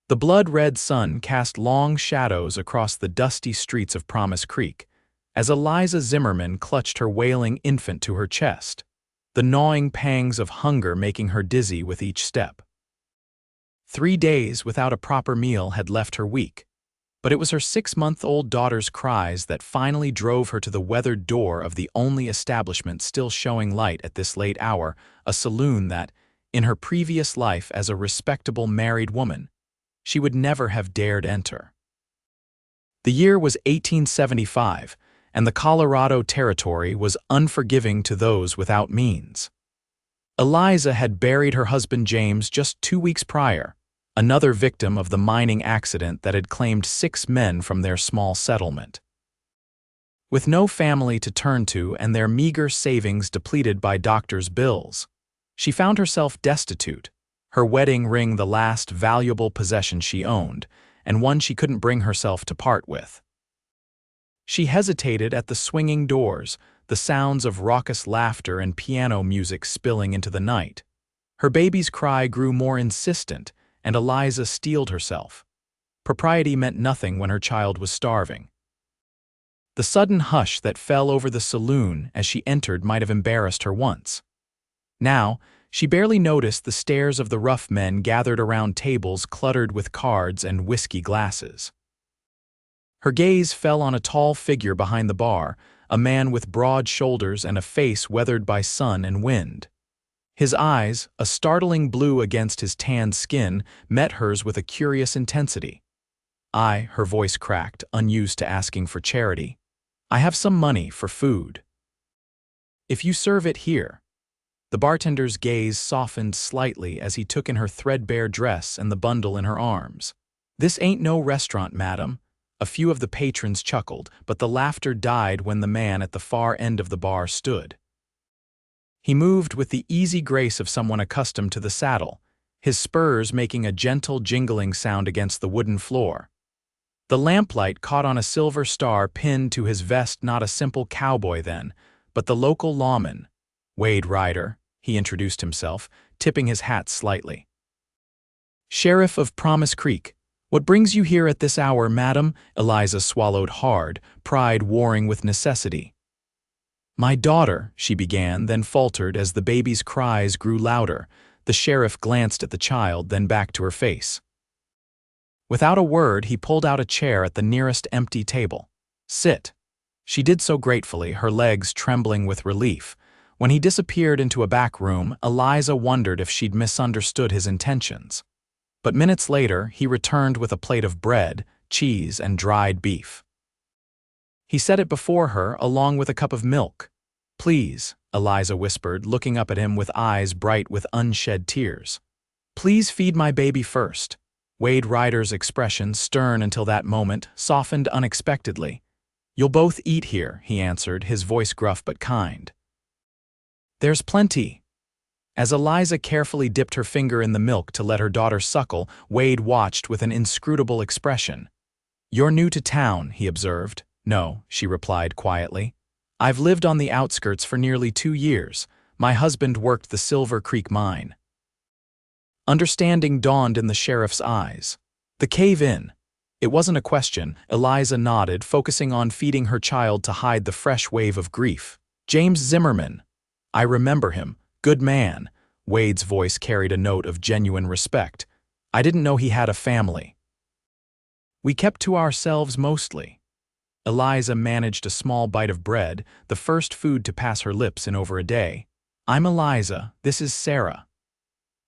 The blood-red sun cast long shadows across the dusty streets of Promise Creek, as Eliza Zimmerman clutched her wailing infant to her chest, the gnawing pangs of hunger making her dizzy with each step. 3 days without a proper meal had left her weak, but it was her 6-month-old daughter's cries that finally drove her to the weathered door of the only establishment still showing light at this late hour, a saloon that, in her previous life as a respectable married woman, she would never have dared enter. The year was 1875, and the Colorado Territory was unforgiving to those without means. Eliza had buried her husband James just 2 weeks prior, another victim of the mining accident that had claimed 6 men from their small settlement. With no family to turn to and their meager savings depleted by doctors' bills, she found herself destitute, her wedding ring the last valuable possession she owned, and one she couldn't bring herself to part with. She hesitated at the swinging doors, the sounds of raucous laughter and piano music spilling into the night. Her baby's cry grew more insistent, and Eliza steeled herself. Propriety meant nothing when her child was starving. The sudden hush that fell over the saloon as she entered might have embarrassed her once. Now, she barely noticed the stares of the rough men gathered around tables cluttered with cards and whiskey glasses. Her gaze fell on a tall figure behind the bar, a man with broad shoulders and a face weathered by sun and wind. His eyes, a startling blue against his tanned skin, met hers with a curious intensity. Her voice cracked, unused to asking for charity. I have some money for food. If you serve it here. The bartender's gaze softened slightly as he took in her threadbare dress and the bundle in her arms. This ain't no restaurant, madam. A few of the patrons chuckled, but the laughter died when the man at the far end of the bar stood. He moved with the easy grace of someone accustomed to the saddle, his spurs making a gentle jingling sound against the wooden floor. The lamplight caught on a silver star pinned to his vest, not a simple cowboy then, but the local lawman, Wade Ryder, he introduced himself, tipping his hat slightly. Sheriff of Promise Creek. What brings you here at this hour, madam? Eliza swallowed hard, pride warring with necessity. My daughter, she began, then faltered as the baby's cries grew louder. The sheriff glanced at the child, then back to her face. Without a word, he pulled out a chair at the nearest empty table. Sit. She did so gratefully, her legs trembling with relief. When he disappeared into a back room, Eliza wondered if she'd misunderstood his intentions. But minutes later, he returned with a plate of bread, cheese, and dried beef. He set it before her, along with a cup of milk. Please, Eliza whispered, looking up at him with eyes bright with unshed tears. Please feed my baby first. Wade Ryder's expression, stern until that moment, softened unexpectedly. You'll both eat here, he answered, his voice gruff but kind. There's plenty. As Eliza carefully dipped her finger in the milk to let her daughter suckle, Wade watched with an inscrutable expression. You're new to town, he observed. No, she replied quietly. I've lived on the outskirts for nearly 2 years. My husband worked the Silver Creek mine. Understanding dawned in the sheriff's eyes. The cave-in. It wasn't a question, Eliza nodded, focusing on feeding her child to hide the fresh wave of grief. James Zimmerman. I remember him. Good man. Wade's voice carried a note of genuine respect. I didn't know he had a family. We kept to ourselves mostly. Eliza managed a small bite of bread, the first food to pass her lips in over a day. I'm Eliza, this is Sarah.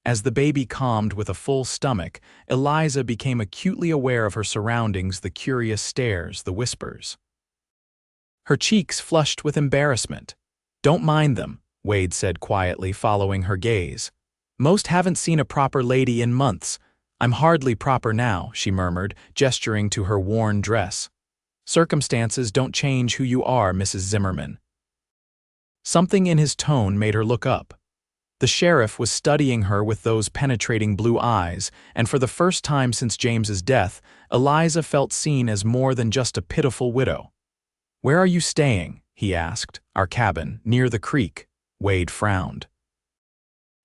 As the baby calmed with a full stomach, Eliza became acutely aware of her surroundings, the curious stares, the whispers. Her cheeks flushed with embarrassment. Don't mind them, Wade said quietly, following her gaze. Most haven't seen a proper lady in months. I'm hardly proper now, she murmured, gesturing to her worn dress. Circumstances don't change who you are, Mrs. Zimmerman. Something in his tone made her look up. The sheriff was studying her with those penetrating blue eyes, and for the first time since James's death, Eliza felt seen as more than just a pitiful widow. Where are you staying? He asked. Our cabin, near the creek. Wade frowned.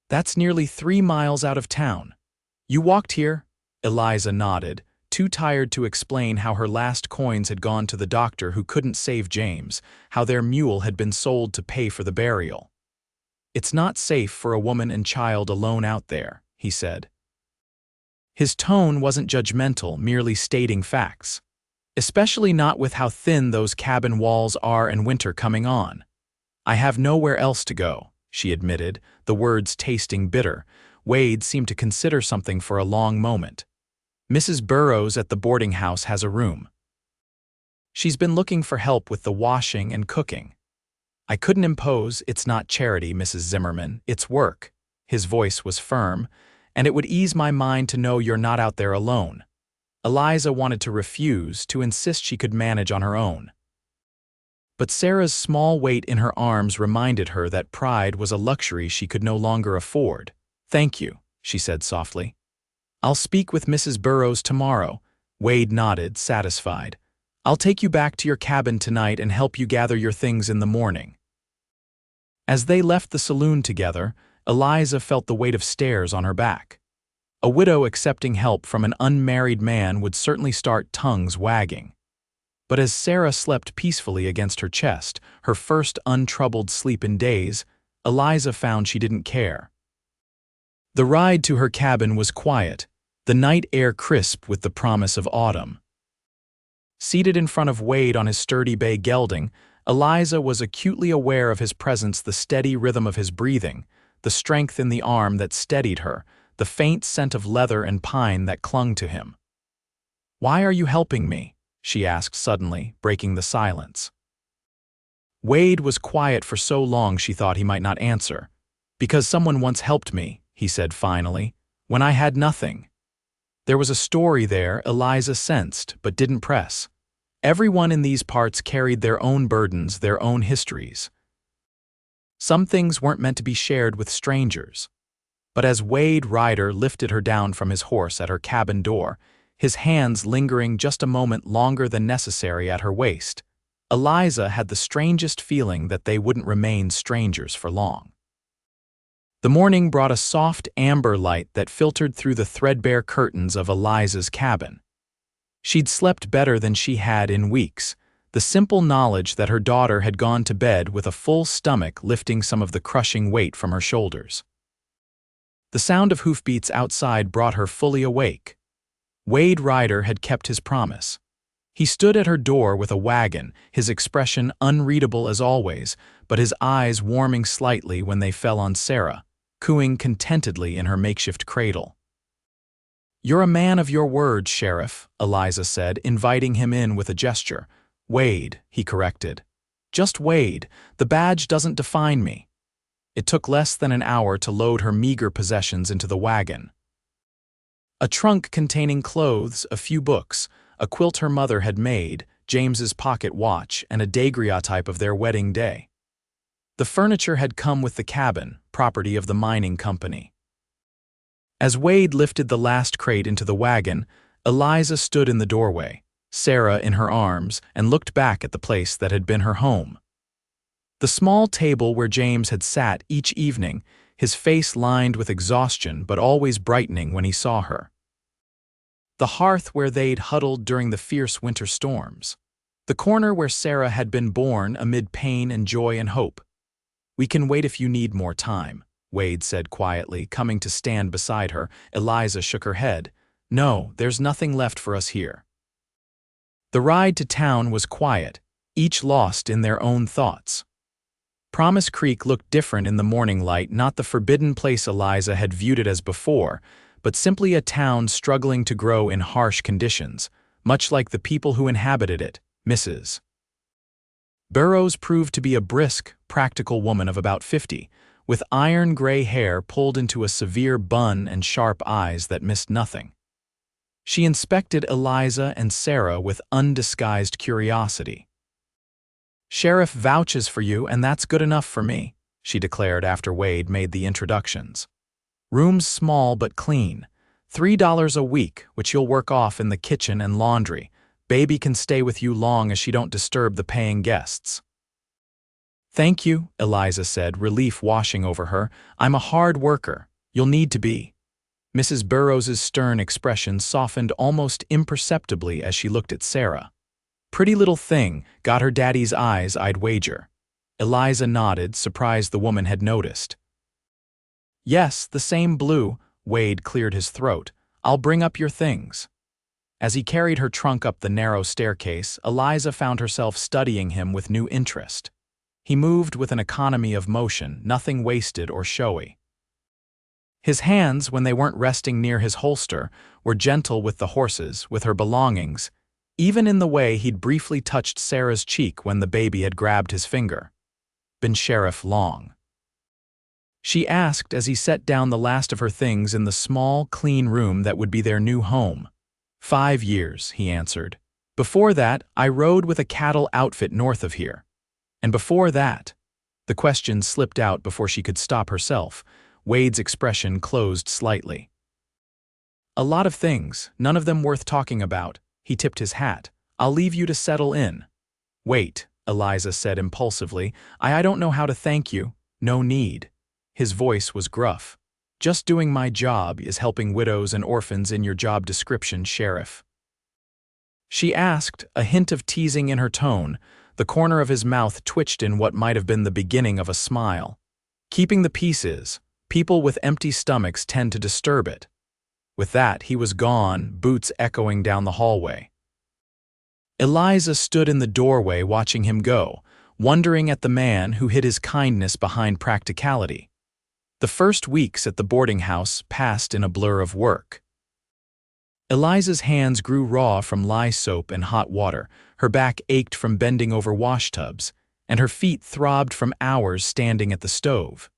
That's nearly 3 miles out of town. You walked here? Eliza nodded, too tired to explain how her last coins had gone to the doctor who couldn't save James, how their mule had been sold to pay for the burial. "It's not safe for a woman and child alone out there," he said. His tone wasn't judgmental, merely stating facts. "Especially not with how thin those cabin walls are and winter coming on." "I have nowhere else to go," she admitted, the words tasting bitter. Wade seemed to consider something for a long moment. "Mrs. Burrows at the boarding house has a room. She's been looking for help with the washing and cooking." "I couldn't impose. It's not charity, Mrs. Zimmerman. It's work." His voice was firm. "And it would ease my mind to know you're not out there alone." Eliza wanted to refuse, to insist she could manage on her own. But Sarah's small weight in her arms reminded her that pride was a luxury she could no longer afford. "Thank you," she said softly. "I'll speak with Mrs. Burrows tomorrow." Wade nodded, satisfied. "I'll take you back to your cabin tonight and help you gather your things in the morning." As they left the saloon together, Eliza felt the weight of stares on her back. A widow accepting help from an unmarried man would certainly start tongues wagging. But as Sarah slept peacefully against her chest, her first untroubled sleep in days, Eliza found she didn't care. The ride to her cabin was quiet, the night air crisp with the promise of autumn. Seated in front of Wade on his sturdy bay gelding, Eliza was acutely aware of his presence, the steady rhythm of his breathing, the strength in the arm that steadied her, the faint scent of leather and pine that clung to him. "Why are you helping me?" she asked suddenly, breaking the silence. Wade was quiet for so long she thought he might not answer. "Because someone once helped me," he said finally, "when I had nothing." There was a story there, Eliza sensed, but didn't press. Everyone in these parts carried their own burdens, their own histories. Some things weren't meant to be shared with strangers. But as Ryder lifted her down from his horse at her cabin door, his hands lingering just a moment longer than necessary at her waist, Eliza had the strangest feeling that they wouldn't remain strangers for long. The morning brought a soft amber light that filtered through the threadbare curtains of Eliza's cabin. She'd slept better than she had in weeks, the simple knowledge that her daughter had gone to bed with a full stomach lifting some of the crushing weight from her shoulders. The sound of hoofbeats outside brought her fully awake. Ryder had kept his promise. He stood at her door with a wagon, his expression unreadable as always, but his eyes warming slightly when they fell on Sarah, cooing contentedly in her makeshift cradle. "You're a man of your word, Sheriff," Eliza said, inviting him in with a gesture. "Wade," he corrected. "Just Wade. The badge doesn't define me." It took less than an hour to load her meager possessions into the wagon. A trunk containing clothes, a few books, a quilt her mother had made, James's pocket watch, and a daguerreotype of their wedding day. The furniture had come with the cabin, property of the mining company. As Wade lifted the last crate into the wagon, Eliza stood in the doorway, Sarah in her arms, and looked back at the place that had been her home. The small table where James had sat each evening, his face lined with exhaustion but always brightening when he saw her. The hearth where they'd huddled during the fierce winter storms. The corner where Sarah had been born amid pain and joy and hope. "We can wait if you need more time," Wade said quietly, coming to stand beside her. Eliza shook her head. "No, there's nothing left for us here." The ride to town was quiet, each lost in their own thoughts. Promise Creek looked different in the morning light, not the forbidden place Eliza had viewed it as before, but simply a town struggling to grow in harsh conditions, much like the people who inhabited it, Mrs. Burrows proved to be a brisk, practical woman of about 50, with iron-gray hair pulled into a severe bun and sharp eyes that missed nothing. She inspected Eliza and Sarah with undisguised curiosity. "Sheriff vouches for you, and that's good enough for me," she declared after Wade made the introductions. "Room's small but clean. $3 a week, which you'll work off in the kitchen and laundry. Baby can stay with you long as she don't disturb the paying guests." "Thank you," Eliza said, relief washing over her. "I'm a hard worker. You'll need to be." Mrs. Burroughs's stern expression softened almost imperceptibly as she looked at Sarah. Pretty little thing, got her daddy's eyes, I'd wager. Eliza nodded, surprised the woman had noticed. Yes, the same blue. Wade cleared his throat. I'll bring up your things. As he carried her trunk up the narrow staircase, Eliza found herself studying him with new interest. He moved with an economy of motion, nothing wasted or showy. His hands, when they weren't resting near his holster, were gentle with the horses, with her belongings, even in the way he'd briefly touched Sarah's cheek when the baby had grabbed his finger. Been Sheriff long? She asked as he set down the last of her things in the small, clean room that would be their new home. 5 years, he answered. Before that, I rode with a cattle outfit north of here. And before that, the question slipped out before she could stop herself. Wade's expression closed slightly. A lot of things, none of them worth talking about. He tipped his hat. I'll leave you to settle in. Wait, Eliza said impulsively. I don't know how to thank you. No need. His voice was gruff. Just doing my job is helping widows and orphans in your job description, Sheriff. She asked, a hint of teasing in her tone. The corner of his mouth twitched in what might have been the beginning of a smile. Keeping the peace is. People with empty stomachs tend to disturb it. With that, he was gone, boots echoing down the hallway. Eliza stood in the doorway watching him go, wondering at the man who hid his kindness behind practicality. The first weeks at the boarding house passed in a blur of work. Eliza's hands grew raw from lye soap and hot water, her back ached from bending over washtubs, and her feet throbbed from hours standing at the stove.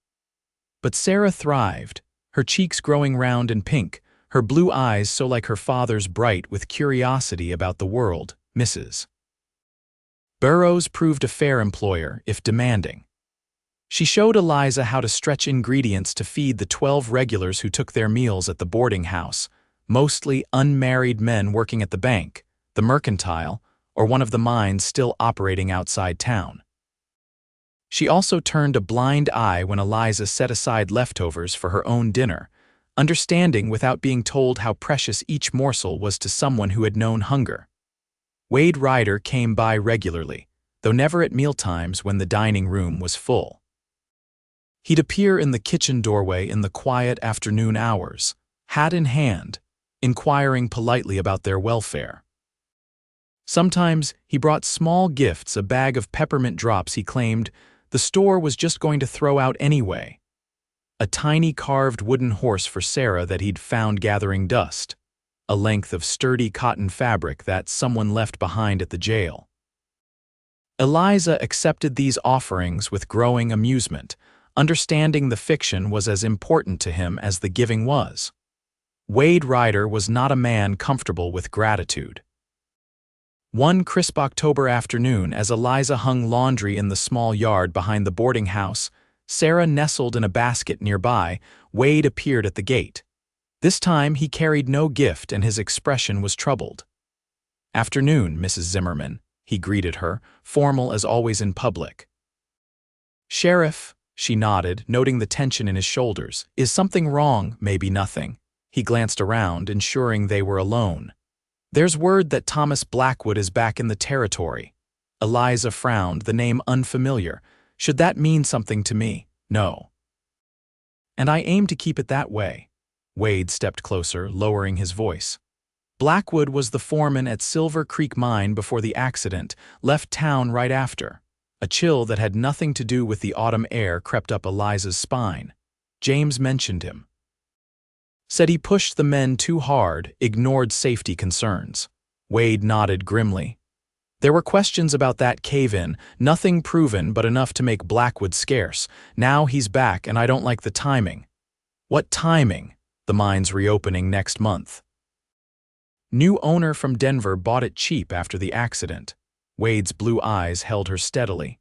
But Sarah thrived, her cheeks growing round and pink, her blue eyes so like her father's bright with curiosity about the world. Mrs. Burroughs proved a fair employer, if demanding. She showed Eliza how to stretch ingredients to feed the 12 regulars who took their meals at the boarding house, mostly unmarried men working at the bank, the mercantile, or one of the mines still operating outside town. She also turned a blind eye when Eliza set aside leftovers for her own dinner, understanding without being told how precious each morsel was to someone who had known hunger. Wade Ryder came by regularly, though never at mealtimes when the dining room was full. He'd appear in the kitchen doorway in the quiet afternoon hours, hat in hand, inquiring politely about their welfare. Sometimes he brought small gifts, a bag of peppermint drops he claimed the store was just going to throw out anyway, a tiny carved wooden horse for Sarah that he'd found gathering dust, a length of sturdy cotton fabric that someone left behind at the jail. Eliza accepted these offerings with growing amusement, understanding the fiction was as important to him as the giving was. Wade Ryder was not a man comfortable with gratitude. One crisp October afternoon, as Eliza hung laundry in the small yard behind the boarding house, Sarah nestled in a basket nearby, Wade appeared at the gate. This time he carried no gift and his expression was troubled. "Afternoon, Mrs. Zimmerman," he greeted her, formal as always in public. "Sheriff," she nodded, noting the tension in his shoulders. "Is something wrong?" "Maybe nothing." He glanced around, ensuring they were alone. "There's word that Thomas Blackwood is back in the territory." Eliza frowned, the name unfamiliar. "Should that mean something to me?" "No." "And I aim to keep it that way." Wade stepped closer, lowering his voice. "Blackwood was the foreman at Silver Creek Mine before the accident, left town right after." A chill that had nothing to do with the autumn air crept up Eliza's spine. "James mentioned him. Said he pushed the men too hard, ignored safety concerns." Wade nodded grimly. "There were questions about that cave-in, nothing proven but enough to make Blackwood scarce. Now he's back and I don't like the timing." "What timing?" "The mine's reopening next month. New owner from Denver bought it cheap after the accident." Wade's blue eyes held her steadily.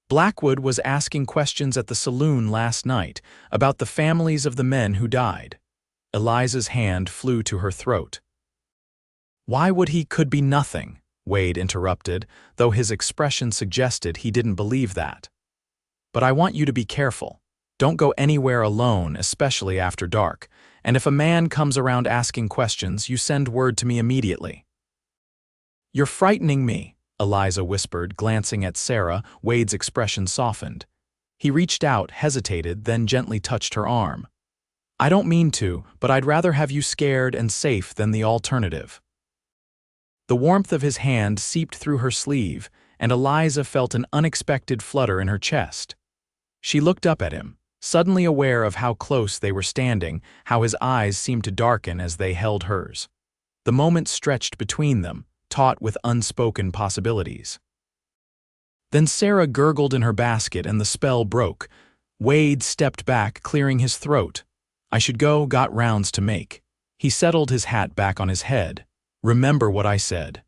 "Blackwood was asking questions at the saloon last night about the families of the men who died." Eliza's hand flew to her throat. "Why would he? Could be nothing," Wade interrupted, though his expression suggested he didn't believe that. "But I want you to be careful. Don't go anywhere alone, especially after dark, and if a man comes around asking questions, you send word to me immediately." "You're frightening me," Eliza whispered, glancing at Sarah. Wade's expression softened. He reached out, hesitated, then gently touched her arm. "I don't mean to, but I'd rather have you scared and safe than the alternative." The warmth of his hand seeped through her sleeve, and Eliza felt an unexpected flutter in her chest. She looked up at him, suddenly aware of how close they were standing, how his eyes seemed to darken as they held hers. The moment stretched between them, taut with unspoken possibilities. Then Sarah gurgled in her basket and the spell broke. Wade stepped back, clearing his throat. "I should go, got rounds to make." He settled his hat back on his head. "Remember what I said."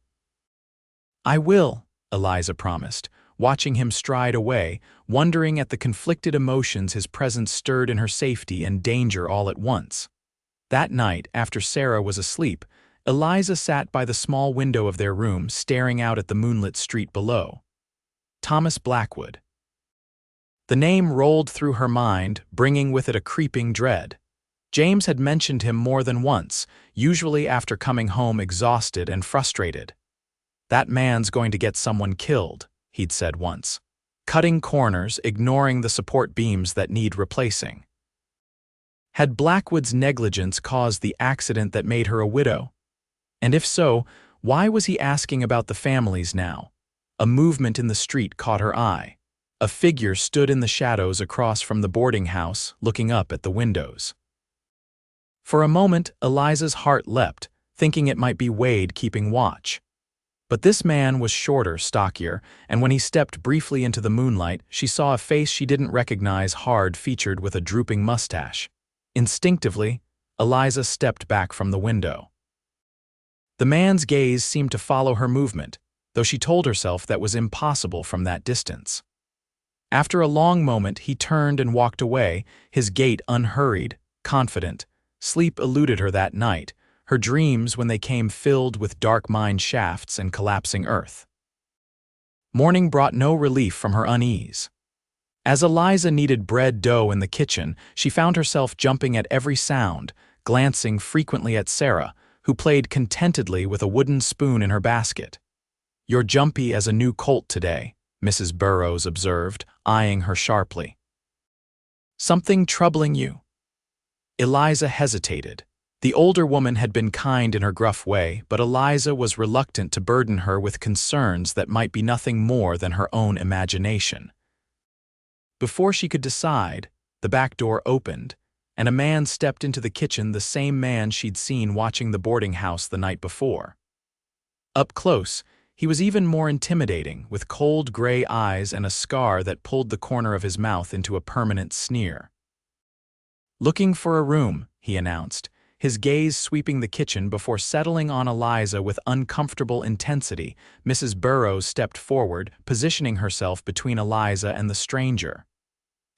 "I will," Eliza promised, watching him stride away, wondering at the conflicted emotions his presence stirred in her safety and danger all at once. That night, after Sarah was asleep, Eliza sat by the small window of their room, staring out at the moonlit street below. Thomas Blackwood. The name rolled through her mind, bringing with it a creeping dread. James had mentioned him more than once, usually after coming home exhausted and frustrated. "That man's going to get someone killed," he'd said once. "Cutting corners, ignoring the support beams that need replacing." Had Blackwood's negligence caused the accident that made her a widow? And if so, why was he asking about the families now? A movement in the street caught her eye. A figure stood in the shadows across from the boarding house, looking up at the windows. For a moment, Eliza's heart leapt, thinking it might be Wade keeping watch. But this man was shorter, stockier, and when he stepped briefly into the moonlight, she saw a face she didn't recognize, hard-featured with a drooping mustache. Instinctively, Eliza stepped back from the window. The man's gaze seemed to follow her movement, though she told herself that was impossible from that distance. After a long moment, he turned and walked away, his gait unhurried, confident. Sleep eluded her that night, her dreams when they came filled with dark mine shafts and collapsing earth. Morning brought no relief from her unease. As Eliza kneaded bread dough in the kitchen, she found herself jumping at every sound, glancing frequently at Sarah, who played contentedly with a wooden spoon in her basket. "You're jumpy as a new colt today," Mrs. Burrows observed, eyeing her sharply. "Something troubling you?" Eliza hesitated. The older woman had been kind in her gruff way, but Eliza was reluctant to burden her with concerns that might be nothing more than her own imagination. Before she could decide, the back door opened, and a man stepped into the kitchen, the same man she'd seen watching the boarding house the night before. Up close, he was even more intimidating, with cold gray eyes and a scar that pulled the corner of his mouth into a permanent sneer. "Looking for a room," he announced, his gaze sweeping the kitchen before settling on Eliza with uncomfortable intensity. Mrs. Burrows stepped forward, positioning herself between Eliza and the stranger.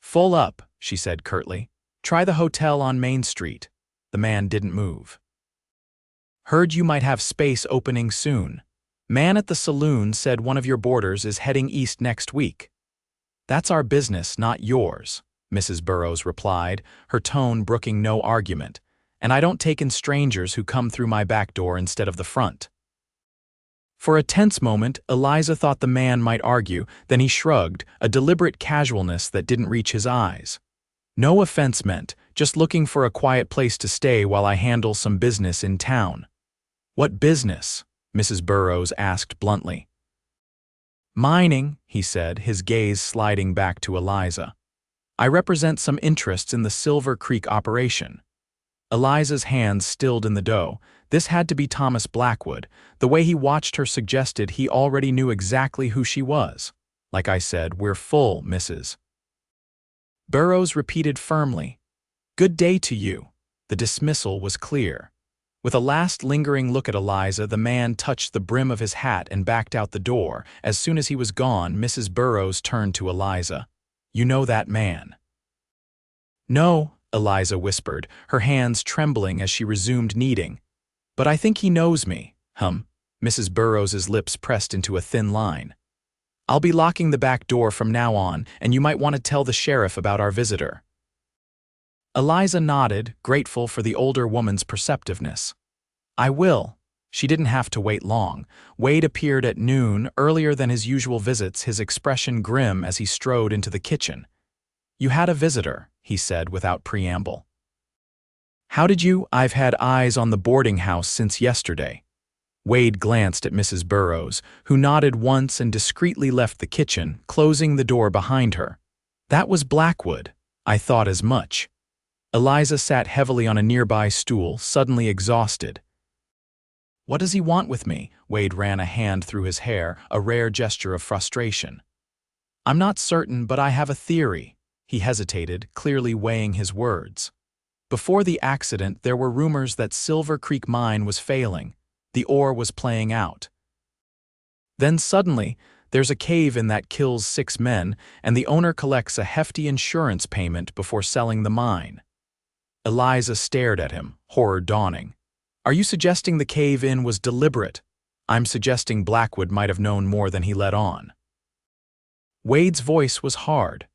"Full up," she said curtly. "Try the hotel on Main Street." The man didn't move. "Heard you might have space opening soon. Man at the saloon said one of your boarders is heading east next week." "That's our business, not yours," Mrs. Burrows replied, her tone brooking no argument. "And I don't take in strangers who come through my back door instead of the front." For a tense moment, Eliza thought the man might argue, then he shrugged, a deliberate casualness that didn't reach his eyes. "No offense meant, just looking for a quiet place to stay while I handle some business in town." "What business?" Mrs. Burrows asked bluntly. "Mining," he said, his gaze sliding back to Eliza. "I represent some interests in the Silver Creek operation." Eliza's hands stilled in the dough. This had to be Thomas Blackwood. The way he watched her suggested he already knew exactly who she was. "Like I said, we're full, Mrs. Burrows repeated firmly. "Good day to you." The dismissal was clear. With a last lingering look at Eliza, the man touched the brim of his hat and backed out the door. As soon as he was gone, Mrs. Burrows turned to Eliza. "You know that man?" "No," Eliza whispered, her hands trembling as she resumed kneading. "But I think he knows me." Mrs. Burrows's lips pressed into a thin line. "I'll be locking the back door from now on, and you might want to tell the sheriff about our visitor." Eliza nodded, grateful for the older woman's perceptiveness. I will. She didn't have to wait long. Wade appeared at noon, earlier than his usual visits, his expression grim as he strode into the kitchen. You had a visitor, he said without preamble. How did you? I've had eyes on the boarding house since yesterday. Wade glanced at Mrs. Burrows, who nodded once and discreetly left the kitchen, closing the door behind her. That was Blackwood. I thought as much. Eliza sat heavily on a nearby stool, suddenly exhausted. What does he want with me? Wade ran a hand through his hair, a rare gesture of frustration. I'm not certain, but I have a theory. He hesitated, clearly weighing his words. Before the accident, there were rumors that Silver Creek Mine was failing. The ore was playing out. Then suddenly, there's a cave-in that kills 6 men, and the owner collects a hefty insurance payment before selling the mine. Eliza stared at him, horror dawning. Are you suggesting the cave-in was deliberate? I'm suggesting Blackwood might have known more than he let on. Wade's voice was hard.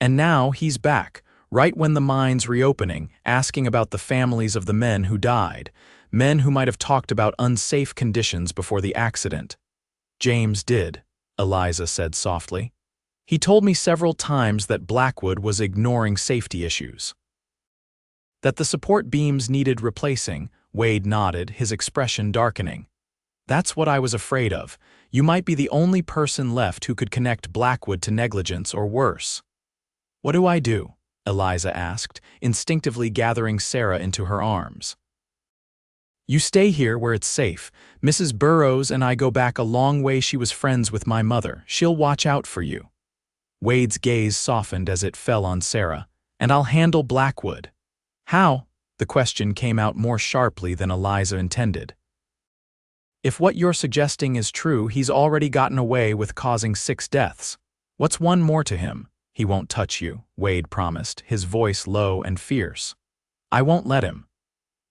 And now he's back, right when the mine's reopening, asking about the families of the men who died, men who might have talked about unsafe conditions before the accident. James did, Eliza said softly. He told me several times that Blackwood was ignoring safety issues. That the support beams needed replacing, Wade nodded, his expression darkening. That's what I was afraid of. You might be the only person left who could connect Blackwood to negligence or worse. What do I do? Eliza asked, instinctively gathering Sarah into her arms. You stay here where it's safe. Mrs. Burrows and I go back a long way. She was friends with my mother. She'll watch out for you. Wade's gaze softened as it fell on Sarah. And I'll handle Blackwood. How? The question came out more sharply than Eliza intended. If what you're suggesting is true, he's already gotten away with causing 6 deaths. What's one more to him? He won't touch you, Wade promised, his voice low and fierce. I won't let him.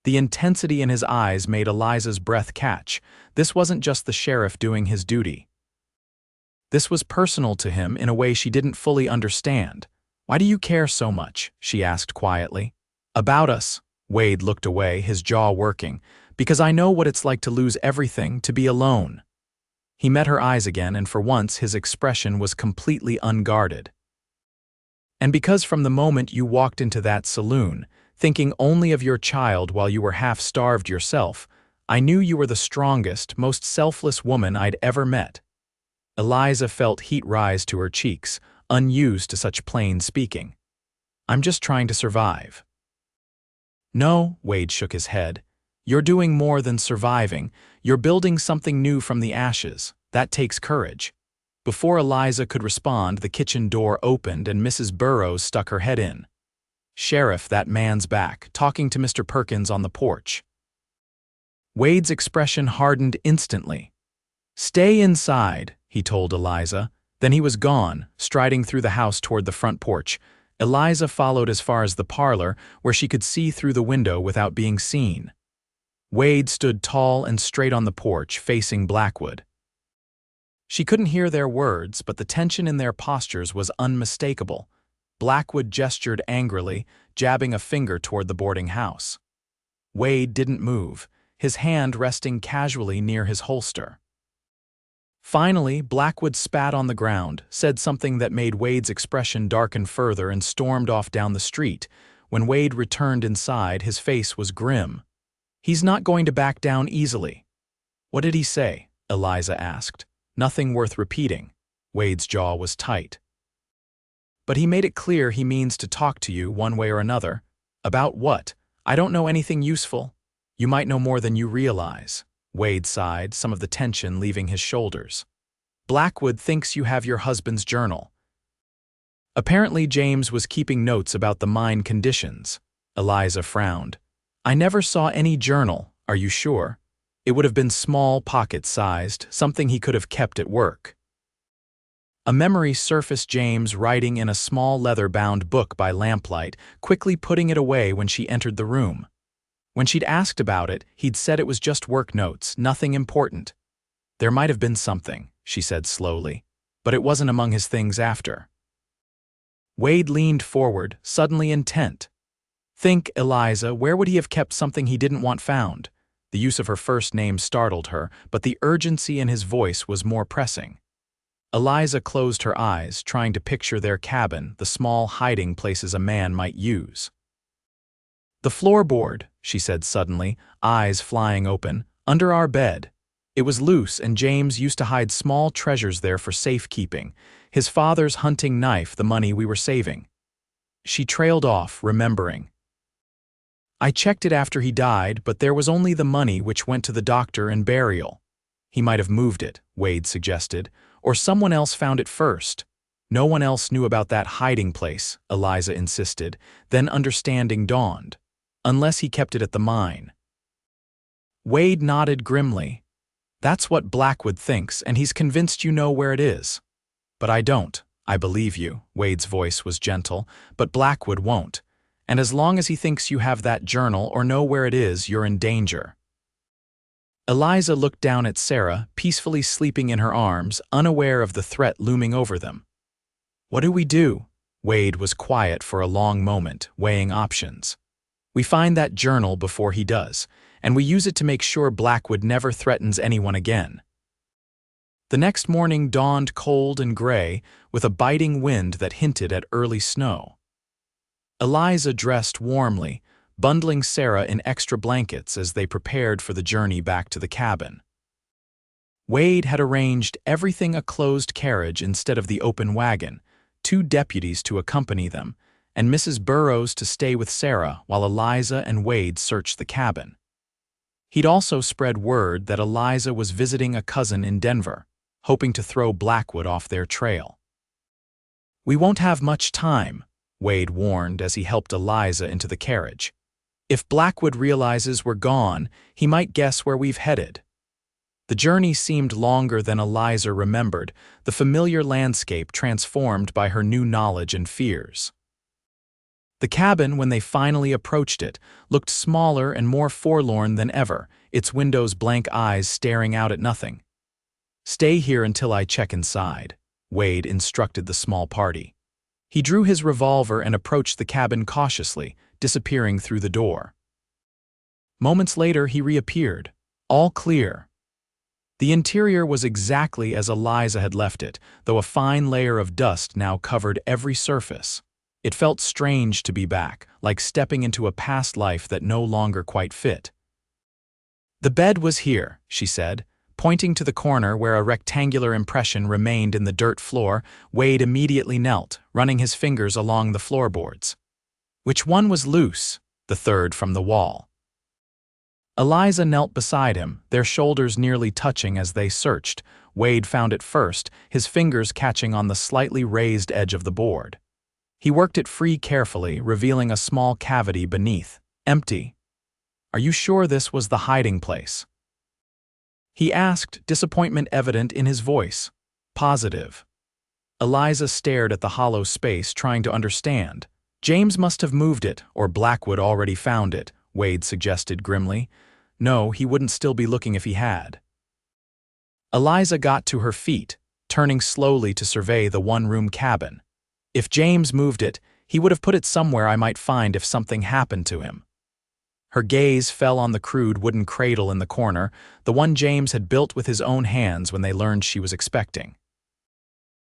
The intensity in his eyes made Eliza's breath catch. This wasn't just the sheriff doing his duty. This was personal to him in a way she didn't fully understand. Why do you care so much? She asked quietly. About us. Wade looked away, his jaw working. Because I know what it's like to lose everything, to be alone. He met her eyes again, and for once his expression was completely unguarded. And because from the moment you walked into that saloon, thinking only of your child while you were half-starved yourself, I knew you were the strongest, most selfless woman I'd ever met. Eliza felt heat rise to her cheeks, unused to such plain speaking. I'm just trying to survive. No, Wade shook his head. You're doing more than surviving. You're building something new from the ashes. That takes courage. Before Eliza could respond, the kitchen door opened and Mrs. Burrows stuck her head in. Sheriff, that man's back, talking to Mr. Perkins on the porch. Wade's expression hardened instantly. Stay inside, he told Eliza. Then he was gone, striding through the house toward the front porch. Eliza followed as far as the parlor, where she could see through the window without being seen. Wade stood tall and straight on the porch, facing Blackwood. She couldn't hear their words, but the tension in their postures was unmistakable. Blackwood gestured angrily, jabbing a finger toward the boarding house. Wade didn't move, his hand resting casually near his holster. Finally, Blackwood spat on the ground, said something that made Wade's expression darken further, and stormed off down the street. When Wade returned inside, his face was grim. He's not going to back down easily. What did he say? Eliza asked. Nothing worth repeating. Wade's jaw was tight. But he made it clear he means to talk to you one way or another. About what? I don't know anything useful. You might know more than you realize. Wade sighed, some of the tension leaving his shoulders. Blackwood thinks you have your husband's journal. Apparently James was keeping notes about the mine conditions. Eliza frowned. I never saw any journal, are you sure? It would have been small, pocket-sized, something he could have kept at work. A memory surfaced, James writing in a small leather-bound book by lamplight, quickly putting it away when she entered the room. When she'd asked about it, he'd said it was just work notes, nothing important. There might have been something, she said slowly, but it wasn't among his things after. Wade leaned forward, suddenly intent. Think, Eliza, where would he have kept something he didn't want found? The use of her first name startled her, but the urgency in his voice was more pressing. Eliza closed her eyes, trying to picture their cabin, the small hiding places a man might use. "The floorboard," she said suddenly, eyes flying open, "under our bed. It was loose, and James used to hide small treasures there for safekeeping. His father's hunting knife, the money we were saving." She trailed off, remembering. "I checked it after he died, but there was only the money which went to the doctor and burial." "He might have moved it," Wade suggested, "or someone else found it first." "No one else knew about that hiding place," Eliza insisted, then understanding dawned. "Unless he kept it at the mine." Wade nodded grimly. "That's what Blackwood thinks, and he's convinced you know where it is." "But I don't." "I believe you," Wade's voice was gentle, "but Blackwood won't. And as long as he thinks you have that journal or know where it is, you're in danger." Eliza looked down at Sarah, peacefully sleeping in her arms, unaware of the threat looming over them. "What do we do?" Wade was quiet for a long moment, weighing options. "We find that journal before he does, and we use it to make sure Blackwood never threatens anyone again." The next morning dawned cold and gray, with a biting wind that hinted at early snow. Eliza dressed warmly, bundling Sarah in extra blankets as they prepared for the journey back to the cabin. Wade had arranged everything a closed carriage instead of the open wagon, 2 deputies to accompany them, and Mrs. Burrows to stay with Sarah while Eliza and Wade searched the cabin. He'd also spread word that Eliza was visiting a cousin in Denver, hoping to throw Blackwood off their trail. "We won't have much time," Wade warned as he helped Eliza into the carriage. "If Blackwood realizes we're gone, he might guess where we've headed." The journey seemed longer than Eliza remembered, the familiar landscape transformed by her new knowledge and fears. The cabin, when they finally approached it, looked smaller and more forlorn than ever, its windows' blank eyes staring out at nothing. "Stay here until I check inside," Wade instructed the small party. He drew his revolver and approached the cabin cautiously, disappearing through the door. Moments later, he reappeared, all clear. The interior was exactly as Eliza had left it, though a fine layer of dust now covered every surface. It felt strange to be back, like stepping into a past life that no longer quite fit. "The bed was here," she said. Pointing to the corner where a rectangular impression remained in the dirt floor, Wade immediately knelt, running his fingers along the floorboards. "Which one was loose?" "The third from the wall." Eliza knelt beside him, their shoulders nearly touching as they searched. Wade found it first, his fingers catching on the slightly raised edge of the board. He worked it free carefully, revealing a small cavity beneath. Empty. "Are you sure this was the hiding place?" he asked, disappointment evident in his voice. "Positive." Eliza stared at the hollow space, trying to understand. "James must have moved it, or Blackwood already found it," Wade suggested grimly. "No, he wouldn't still be looking if he had." Eliza got to her feet, turning slowly to survey the one-room cabin. "If James moved it, he would have put it somewhere I might find if something happened to him." Her gaze fell on the crude wooden cradle in the corner, the one James had built with his own hands when they learned she was expecting.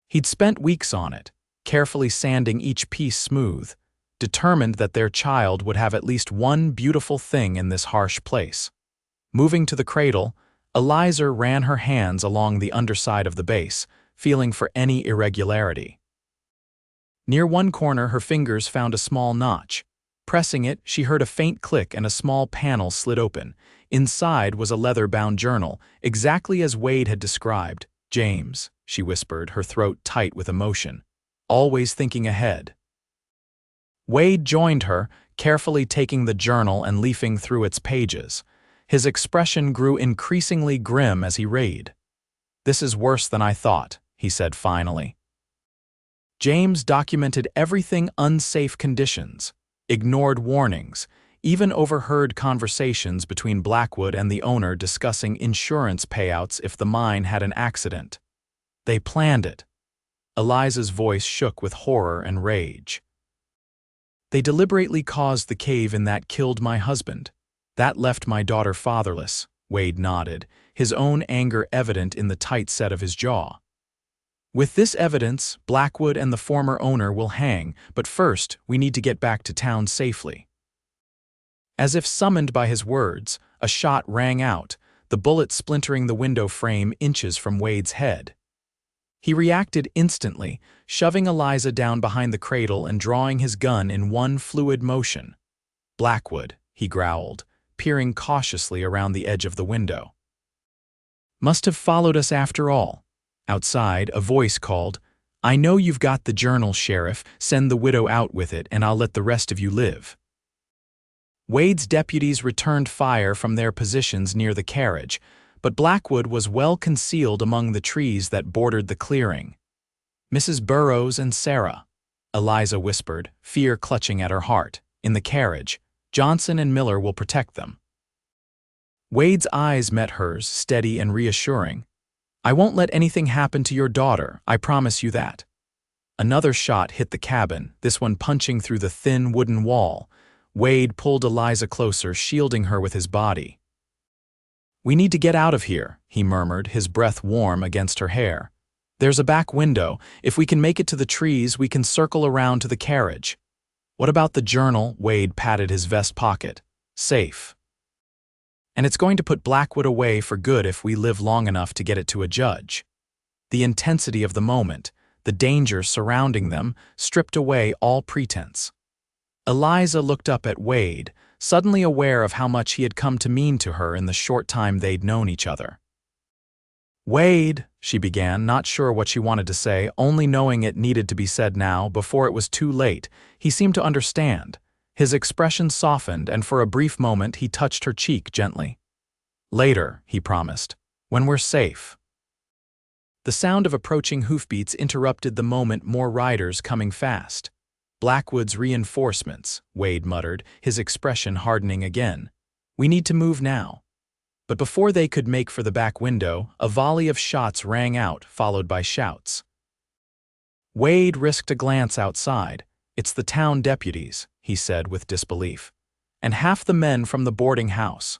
He'd spent weeks on it, carefully sanding each piece smooth, determined that their child would have at least one beautiful thing in this harsh place. Moving to the cradle, Eliza ran her hands along the underside of the base, feeling for any irregularity. Near one corner, her fingers found a small notch. Pressing it, she heard a faint click and a small panel slid open. Inside was a leather-bound journal, exactly as Wade had described. "James," she whispered, her throat tight with emotion. "Always thinking ahead." Wade joined her, carefully taking the journal and leafing through its pages. His expression grew increasingly grim as he read. "This is worse than I thought," he said finally. James documented everything: unsafe conditions, ignored warnings, even overheard conversations between Blackwood and the owner discussing insurance payouts if the mine had an accident. They planned it. Eliza's voice shook with horror and rage. They deliberately caused the cave-in that killed my husband. That left my daughter fatherless, Wade nodded, his own anger evident in the tight set of his jaw. With this evidence, Blackwood and the former owner will hang, but first, we need to get back to town safely. As if summoned by his words, a shot rang out, the bullet splintering the window frame inches from Wade's head. He reacted instantly, shoving Eliza down behind the cradle and drawing his gun in one fluid motion. "Blackwood," he growled, peering cautiously around the edge of the window. "Must have followed us after all." Outside, a voice called, "I know you've got the journal, Sheriff. Send the widow out with it, and I'll let the rest of you live." Wade's deputies returned fire from their positions near the carriage, but Blackwood was well concealed among the trees that bordered the clearing. "Mrs. Burrows and Sarah," Eliza whispered, fear clutching at her heart, "in the carriage. Johnson and Miller will protect them." Wade's eyes met hers, steady and reassuring. "I won't let anything happen to your daughter, I promise you that." Another shot hit the cabin, this one punching through the thin wooden wall. Wade pulled Eliza closer, shielding her with his body. "We need to get out of here," he murmured, his breath warm against her hair. "There's a back window. If we can make it to the trees, we can circle around to the carriage." "What about the journal?" Wade patted his vest pocket. "Safe. And it's going to put Blackwood away for good if we live long enough to get it to a judge." The intensity of the moment, the danger surrounding them, stripped away all pretense. Eliza looked up at Wade, suddenly aware of how much he had come to mean to her in the short time they'd known each other. "Wade," she began, not sure what she wanted to say, only knowing it needed to be said now, before it was too late. He seemed to understand. His expression softened, and for a brief moment he touched her cheek gently. "Later," he promised, "when we're safe." The sound of approaching hoofbeats interrupted the moment. More riders coming fast. "Blackwood's reinforcements," Wade muttered, his expression hardening again. "We need to move now." But before they could make for the back window, a volley of shots rang out, followed by shouts. Wade risked a glance outside. "It's the town deputies," he said with disbelief. "And half the men from the boarding house."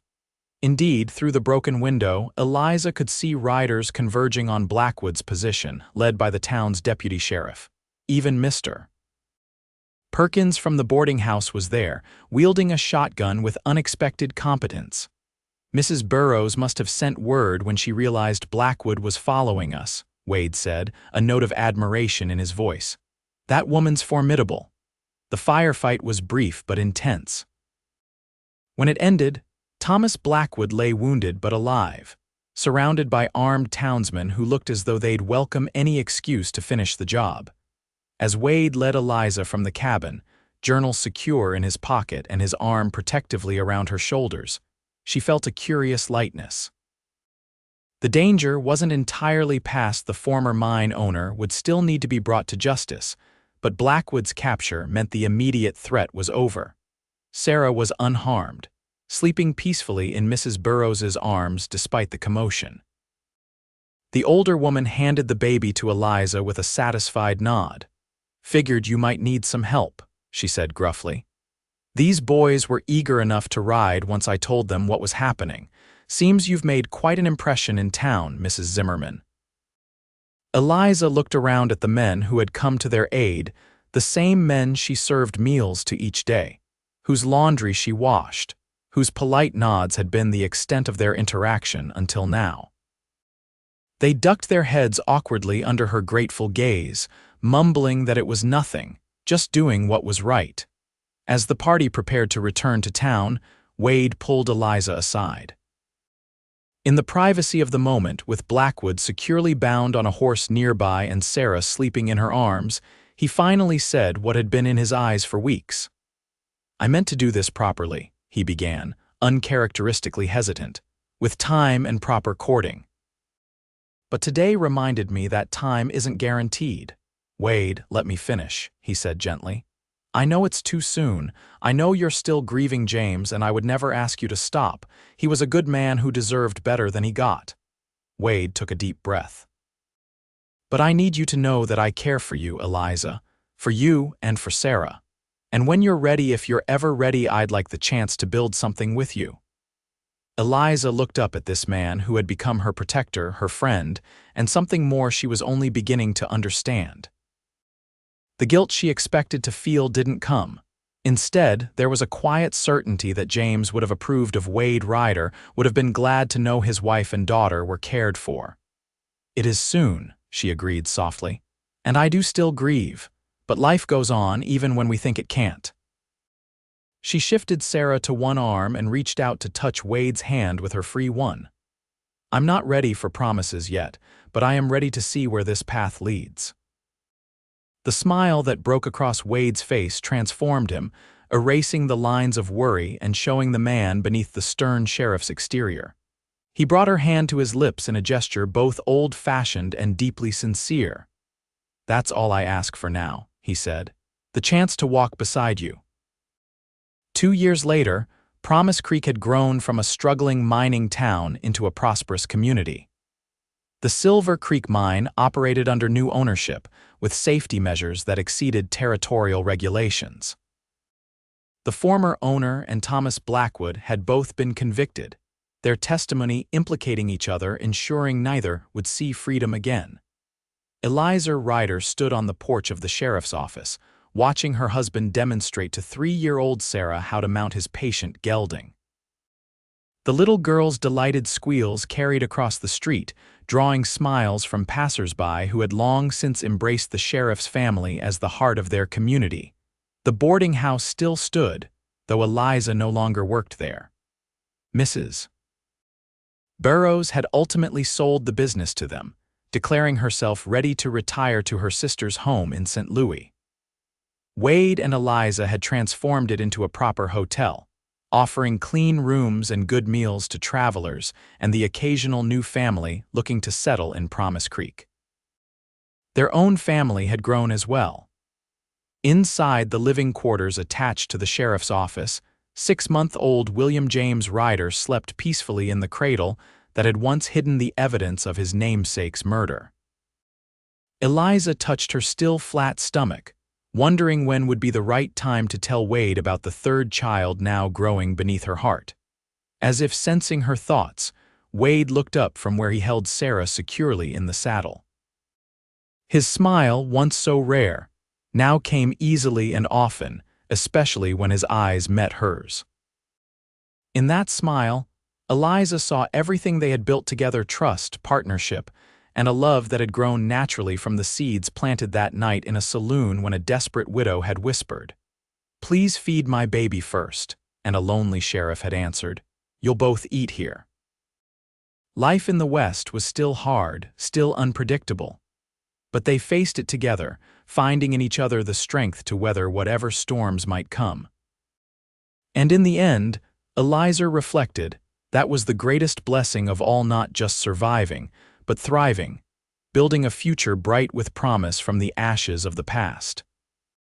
Indeed, through the broken window, Eliza could see riders converging on Blackwood's position, led by the town's deputy sheriff. Even Mr. Perkins from the boarding house was there, wielding a shotgun with unexpected competence. "Mrs. Burrows must have sent word when she realized Blackwood was following us," Wade said, a note of admiration in his voice. "That woman's formidable." The firefight was brief but intense. When it ended, Thomas Blackwood lay wounded but alive, surrounded by armed townsmen who looked as though they'd welcome any excuse to finish the job. As Wade led Eliza from the cabin, journal secure in his pocket and his arm protectively around her shoulders, she felt a curious lightness. The danger wasn't entirely past. The former mine owner would still need to be brought to justice, but Blackwood's capture meant the immediate threat was over. Sarah was unharmed, sleeping peacefully in Mrs. Burrows's arms despite the commotion. The older woman handed the baby to Eliza with a satisfied nod. "Figured you might need some help," she said gruffly. "These boys were eager enough to ride once I told them what was happening. Seems you've made quite an impression in town, Mrs. Zimmerman." Eliza looked around at the men who had come to their aid, the same men she served meals to each day, whose laundry she washed, whose polite nods had been the extent of their interaction until now. They ducked their heads awkwardly under her grateful gaze, mumbling that it was nothing, just doing what was right. As the party prepared to return to town, Wade pulled Eliza aside. In the privacy of the moment, with Blackwood securely bound on a horse nearby and Sarah sleeping in her arms, he finally said what had been in his eyes for weeks. "I meant to do this properly," he began, uncharacteristically hesitant, "with time and proper courting. But today reminded me that time isn't guaranteed." "Wade, let me finish," he said gently. "I know it's too soon. I know you're still grieving James, and I would never ask you to stop. He was a good man who deserved better than he got." Wade took a deep breath. "But I need you to know that I care for you, Eliza, for you and for Sarah. And when you're ready, if you're ever ready, I'd like the chance to build something with you." Eliza looked up at this man who had become her protector, her friend, and something more she was only beginning to understand. The guilt she expected to feel didn't come. Instead, there was a quiet certainty that James would have approved of Wade Ryder, would have been glad to know his wife and daughter were cared for. "It is soon," she agreed softly, "and I do still grieve, but life goes on even when we think it can't." She shifted Sarah to one arm and reached out to touch Wade's hand with her free one. "I'm not ready for promises yet, but I am ready to see where this path leads." The smile that broke across Wade's face transformed him, erasing the lines of worry and showing the man beneath the stern sheriff's exterior. He brought her hand to his lips in a gesture both old-fashioned and deeply sincere. "That's all I ask for now," he said. "The chance to walk beside you." 2 years later, Promise Creek had grown from a struggling mining town into a prosperous community. The Silver Creek mine operated under new ownership, with safety measures that exceeded territorial regulations. The former owner and Thomas Blackwood had both been convicted, their testimony implicating each other, ensuring neither would see freedom again. Eliza Ryder stood on the porch of the sheriff's office, watching her husband demonstrate to 3-year-old Sarah how to mount his patient gelding. The little girl's delighted squeals carried across the street, drawing smiles from passers-by who had long since embraced the sheriff's family as the heart of their community. The boarding house still stood, though Eliza no longer worked there. Mrs. Burroughs had ultimately sold the business to them, declaring herself ready to retire to her sister's home in St. Louis. Wade and Eliza had transformed it into a proper hotel, offering clean rooms and good meals to travelers and the occasional new family looking to settle in Promise Creek. Their own family had grown as well. Inside the living quarters attached to the sheriff's office, 6-month-old William James Ryder slept peacefully in the cradle that had once hidden the evidence of his namesake's murder. Eliza touched her still flat stomach, wondering when would be the right time to tell Wade about the third child now growing beneath her heart. As if sensing her thoughts, Wade looked up from where he held Sarah securely in the saddle. His smile, once so rare, now came easily and often, especially when his eyes met hers. In that smile, Eliza saw everything they had built together: trust, partnership, and a love that had grown naturally from the seeds planted that night in a saloon when a desperate widow had whispered, "Please feed my baby first," and a lonely sheriff had answered, "You'll both eat here." Life in the West was still hard, still unpredictable, but they faced it together, finding in each other the strength to weather whatever storms might come. And in the end, Eliza reflected, that was the greatest blessing of all: not just surviving, but thriving, building a future bright with promise from the ashes of the past.